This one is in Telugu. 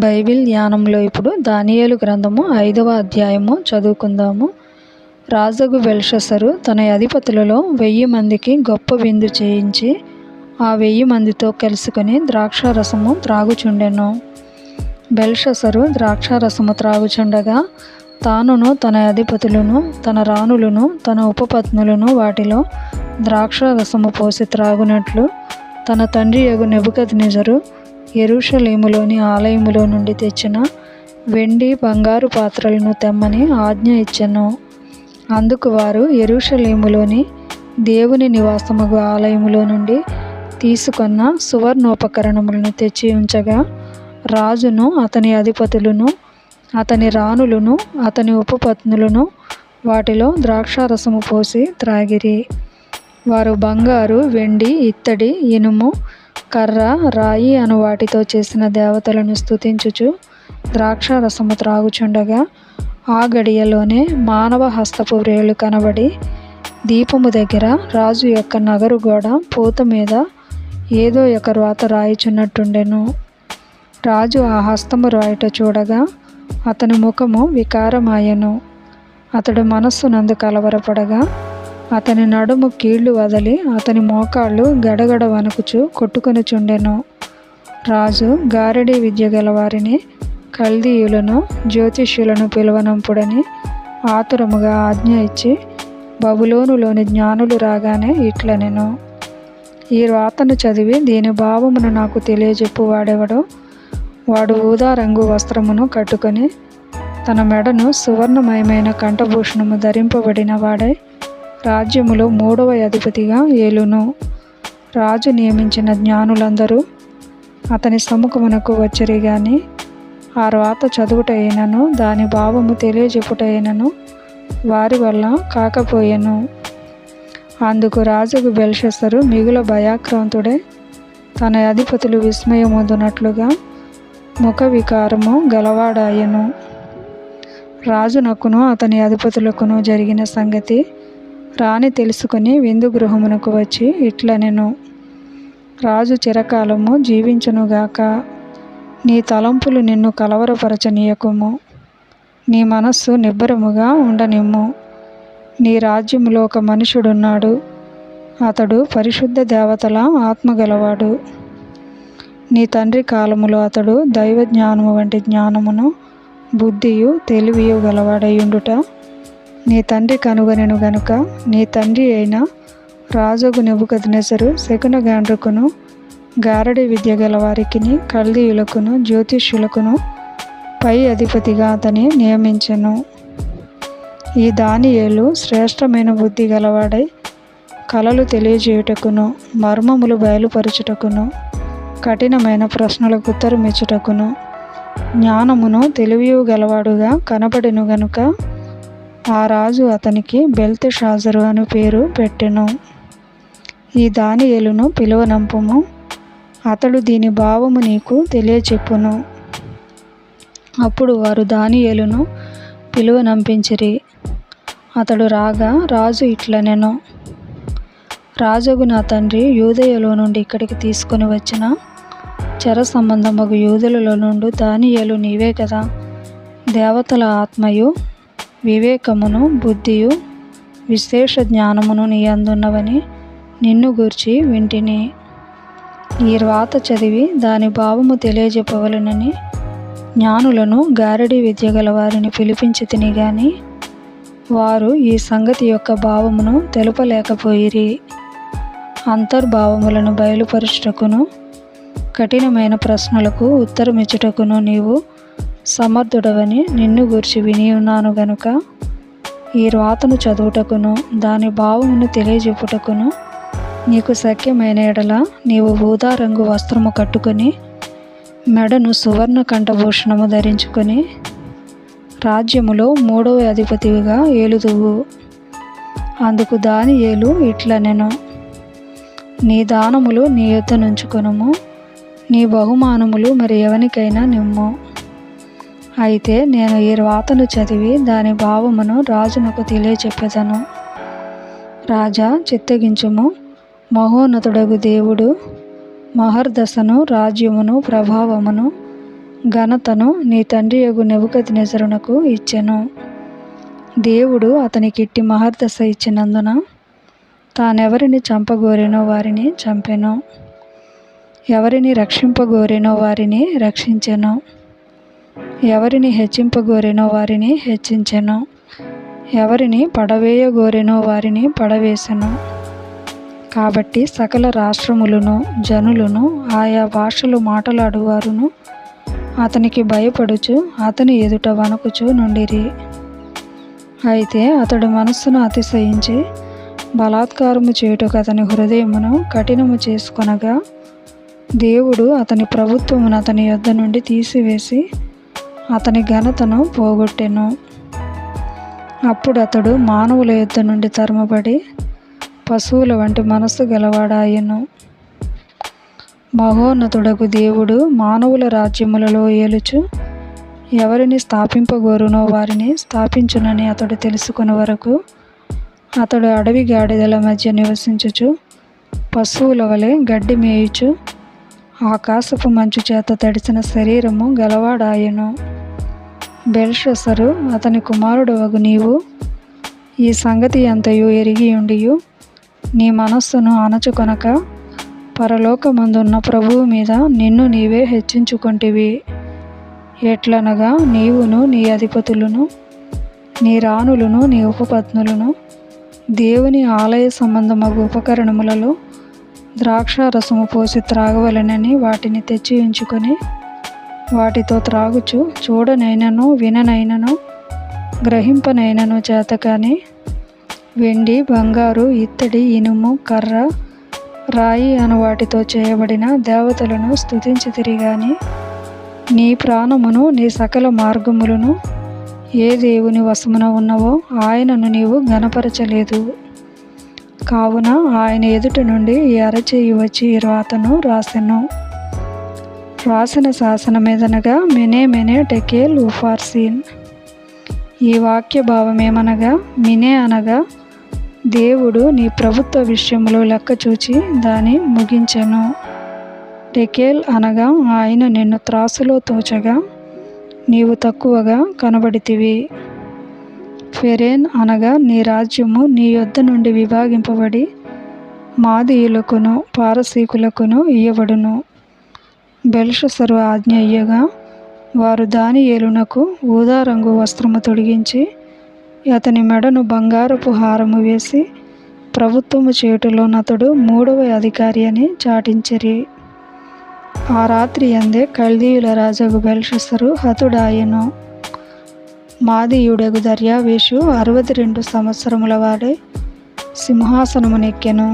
బైబిల్ ధ్యానంలో ఇప్పుడు దానియేలు గ్రంథము 5వ అధ్యాయము చదువుకుందాము. రాజగు బెల్షస్సరు తన అధిపతులలో 1000 మందికి గొప్ప విందు చేయించి ఆ 1000 మందితో కలుసుకొని ద్రాక్షారసము త్రాగుచుండెను. బెల్షస్సరు ద్రాక్షారసము త్రాగుచుండగా తానును తన అధిపతులను తన రాణులను తన ఉపపత్నులను వాటిలో ద్రాక్షారసము పోసి త్రాగునట్లు తన తండ్రి యగు నెబుకద్నెజరు యెరూషలేములోని ఆలయములో నుండి తెచ్చిన వెండి బంగారు పాత్రలను తెమ్మని ఆజ్ఞ ఇచ్చెను. అందుకు వారు యెరూషలేములోని దేవుని నివాసమగు ఆలయములో నుండి తీసుకొన్న సువర్ణోపకరణములను తెచ్చి ఉంచగా రాజును అతని అధిపతులను అతని రాణులను అతని ఉపపత్నులను వాటిలో ద్రాక్షారసము పోసి త్రాగిరి. వారు బంగారు, వెండి, ఇత్తడి, ఇనుము, కర్ర, రాయి అను వాటితో చేసిన దేవతలను స్తుతించుచు ద్రాక్షారసము త్రాగుచుండగా ఆ గడియలోనే మానవ హస్తపు వ్రేలు కనబడి దీపము దగ్గర రాజు యొక్క నగరు గోడ పూత మీద ఏదో ఒక వ్రాత రాయిచున్నట్టుండెను. రాజు ఆ హస్తము రాయుట చూడగా అతని ముఖము వికారమాయెను. అతడు మనస్సునందు కలవరపడగా అతని నడుము కీళ్లు వదలి అతని మోకాళ్ళు గడగడ వణుకుచు కొట్టుకొనుచుండెను. రాజు గారడీ విద్య గలవారిని, కల్దీయులను, జ్యోతిష్యులను పిలువనంపుడని ఆతురముగా ఆజ్ఞ ఇచ్చి బబులోనులోని జ్ఞానులు రాగానే ఇట్లనెను: ఈ వ్రాతను చదివి దీని భావమును నాకు తెలియజెప్పు వాడెవడో వాడు ఊదా రంగు వస్త్రమును కట్టుకొని తన మెడను సువర్ణమయమైన కంఠభూషణము ధరింపబడిన వాడై రాజ్యములో 3వ అధిపతిగా ఏలును. రాజు నియమించిన జ్ఞానులందరూ అతని సముఖమునకు వచ్చిరి గాని ఆ వ్రాత చదువుటైనను దాని భావము తెలియజెప్పుటైనను వారి వల్ల కాకపోయెను. అందుకు రాజుకు బెల్షస్సరు మిగుల భయాక్రాంతుడై తన అధిపతులు విస్మయమొందునట్లుగా ముఖ వికారము గలవాడాయెను. రాజునకును అతని అధిపతులకును జరిగిన సంగతి రాణి తెలుసుకొని విందు గృహమునకు వచ్చి ఇట్లనెను: రాజు చిరకాలము జీవించునుగాక. నీ తలంపులు నిన్ను కలవరపరచనీయకుము. నీ మనస్సు నిబ్బరముగా ఉండనిమ్ము. నీ రాజ్యములో ఒక మనుషుడున్నాడు. అతడు పరిశుద్ధ దేవతల ఆత్మగలవాడు. నీ తండ్రి కాలములో అతడు దైవ జ్ఞానము వంటి జ్ఞానమును, బుద్ధియు, తెలివియు గలవాడైయుండుట నీ తండ్రి కనుగొనెను గనుక నీ తండ్రి అయిన రాజగు నెబుకద్నెజరు శకునగాండ్రుకును, గారడీ విద్య గలవారికిని, కల్దీయులకును, జ్యోతిష్యులకును పై అధిపతిగా అతని నియమించెను. ఈ దానియేలు శ్రేష్టమైన బుద్ధి గలవాడై కలలు తెలియజేయుటకును, మర్మములు బయలుపరచుటకును, కఠినమైన ప్రశ్నలకు ఉత్తరమిచ్చుటకును జ్ఞానమును తెలివియు గలవాడుగా కనబడెను గనుక ఆ రాజు అతనికి బెల్తెషాజరు అను పేరు పెట్టెను. ఈ దానియేలును పిలువనంపుము, అతడు దీని భావము నీకు తెలియచెప్పును. అప్పుడు వారు దానియేలును పిలువనంపించిరి. అతడు రాగా రాజు ఇట్లనెను: రాజగు నా తండ్రి యూదయలో నుండి ఇక్కడికి తీసుకొని వచ్చిన చెర సంబంధమగు యూదులలో నుండి దానియేలు నీవే కదా. దేవతల ఆత్మయు, వివేకమును, బుద్ధియు, విశేష జ్ఞానమును నీ అందున్నవని నిన్ను గూర్చి వింటిని. ఈ వ్రాత చదివి దాని భావము తెలియజెప్పవలెనని జ్ఞానులను, గారడీ విద్య గలవారిని పిలిపించి తిని గాని వారు ఈ సంగతి యొక్క భావమును తెలుపలేకపోయిరి. అంతర్భావములను బయలుపరచుటకును, కఠినమైన ప్రశ్నలకు ఉత్తరమిచ్చుటకును నీవు సమర్థుడవని నిన్ను గూర్చి వినియున్నాను గనుక ఈ వ్రాతను చదువుటకును దాని భావమును తెలియజెప్పుటకును నీకు శక్యమైన ఎడల నీవు ఊదా రంగు వస్త్రము కట్టుకొని మెడను సువర్ణ కంఠభూషణము ధరించుకొని రాజ్యములో 3వ అధిపతిగా ఏలుదువు. అందుకు దానియేలు ఇట్లనెను: నీ దానములు నీ యొద్ద నుంచుకొనుము, నీ బహుమానములు మరి ఎవనికైనా నిమ్ము. అయితే నేను ఈ వ్రాతను చదివి దాని భావమును రాజునకు తెలియచెప్పెదను. రాజా, చిత్తగించుము. మహోన్నతుడగు దేవుడు మహర్దశను, రాజ్యమును, ప్రభావమును, ఘనతను నీ తండ్రియగు నెబుకద్నెజరునకు ఇచ్చెను. దేవుడు అతనికిట్టి మహర్దశ ఇచ్చినందున తానెవరిని చంపగోరెనో వారిని చంపెను, ఎవరిని రక్షింపగోరెనో వారిని రక్షించెను, ఎవరిని హెచ్చింపగోరెనో వారిని హెచ్చించెను, ఎవరిని పడవేయగోరెనో వారిని పడవేసెను. కాబట్టి సకల రాష్ట్రములను, జనులను, ఆయా భాషలు మాటలాడువారును అతనికి భయపడుచు అతని ఎదుట వణకుచు నుండిరి. అయితే అతడు మనస్సును అతిశయించి బలాత్కారము చేయుటకు అతని హృదయమును కఠినము చేసుకొనగా దేవుడు అతని ప్రభుత్వమును అతని యొద్ద నుండి తీసివేసి అతని ఘనతను పోగొట్టెను. అప్పుడు అతడు మానవుల యొద్ద నుండి తరమబడి పశువుల వంటి మనస్సు గలవాడాయెను. మహోన్నతుడగు దేవుడు మానవుల రాజ్యములలో ఏలుచు ఎవరిని స్థాపింపగోరునో వారిని స్థాపించునని అతడు తెలుసుకుని వరకు అతడు అడవి గాడిదల మధ్య నివసించుచు పశువుల వలె గడ్డి మేయుచు ఆకాశపు మంచు చేత తడిసిన శరీరము గలవాడాయెను. బెల్షస్సరు అతని కుమారుడవగు నీవు ఈ సంగతి అంతయు ఎరిగియుండియు నీ మనస్సును అణచుకొనక పరలోకమందున్న ప్రభువు మీద నిన్ను నీవే హెచ్చించుకొంటివి. ఎట్లనగా నీవును నీ అధిపతులను, నీ రాణులను, నీ ఉపపత్నులను దేవుని ఆలయ సంబంధమగు ఉపకరణములలో ద్రాక్షారసము పోసి త్రాగవలెనని వాటిని తెచ్చి ఉంచుకొని వాటితో త్రాగుచు చూడనైనను, విననైనను, గ్రహింపనైనను చేతకాని వెండి, బంగారు, ఇత్తడి, ఇనుము, కర్ర, రాయి అను వాటితో చేయబడిన దేవతలను స్తుతించితిరి గాని నీ ప్రాణమును, నీ సకల మార్గములను ఏ దేవుని వశమున ఉన్నవో ఆయనను నీవు ఘనపరచలేదు. కావున ఆయన ఎదుట నుండి ఈ అరచేయి వచ్చి ఈ రాతను రాసెను. రాసిన శాసనమేదనగా మెనే మెనే టెకేల్ ఉఫార్సీన్. ఈ వాక్య భావమేమనగా, మినే అనగా దేవుడు నీ ప్రభుత్వ విషయములో లెక్క చూచి దాన్ని ముగించెను. టెకేల్ అనగా ఆయన నిన్ను త్రాసులో తోచగా నీవు తక్కువగా కనబడితివి. ఫెరేన్ అనగా నీ రాజ్యము నీ యొద్ద నుండి విభాగింపబడి మాదీయులకును పారసీకులకును ఇయ్యబడును. బెల్షస్సరు ఆజ్ఞ ఇయ్యగా వారు దానియేలునకు ఊదారంగు వస్త్రము తొడిగించి అతని మెడను బంగారపు హారము వేసి ప్రభుత్వము చేయుటలోనతడు 3వ అధికారి అని చాటించిరి. ఆ రాత్రి యందే కల్దీయుల రాజగు బెల్షస్సరు హతుడాయెను. మాదీయుడగు దర్యావేషు 62 సంవత్సరముల వాడై సింహాసనమునెక్కెను.